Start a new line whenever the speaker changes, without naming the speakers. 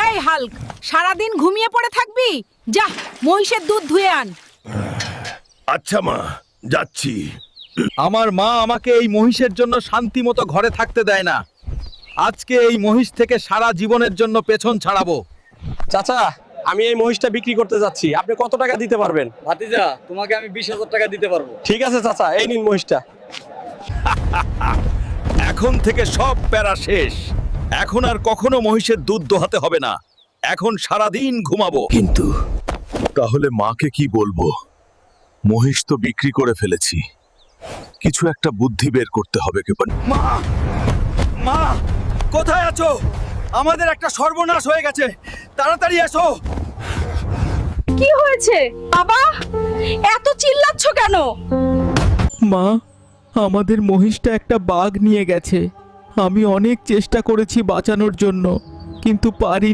এই হাল্ক, সারাদিন ঘুমিয়ে পড়ে থাকবি? যা, মহিষের দুধ ধুয়ে আন।
আচ্ছা মা, যাচ্ছি।
আমার মা আমাকে এই মহিষের জন্য শান্তিমতো ঘরে থাকতে দেয় না। আজকে এই মহিষ থেকে সারা জীবনের জন্য পেছন ছাড়াবো।
চাচা, আমি এই মহিষটা বিক্রি করতে যাচ্ছি, আপনি কত টাকা দিতে পারবেন?
ভাতিজা, তোমাকে আমি 20,000 টাকা দিতে পারবো।
ঠিক আছে চাচা, এই নিন মহিষটা।
এখন থেকে সব প্যারা শেষ। এখন আর কখনো মহিষের দুধ দোহাতে হবে না। এখন সারাদিন ঘুমাবো।
কিন্তু তাহলে মাকে কি বলবো? মহিষ তো বিক্রি করে ফেলেছি, কিছু একটা বুদ্ধি বের করতে হবে।
মা, মা, কোথায় আছো? আমাদের একটা সর্বনাশ হয়ে গেছে, তাড়াতাড়ি এসো।
কি হয়েছে বাবা? এত চিল্লাচ্ছ কেন?
মা, আমাদের মহিষটা একটা বাঘ নিয়ে গেছে। আমি অনেক চেষ্টা করেছি বাঁচানোর জন্য, কিন্তু পারিনি।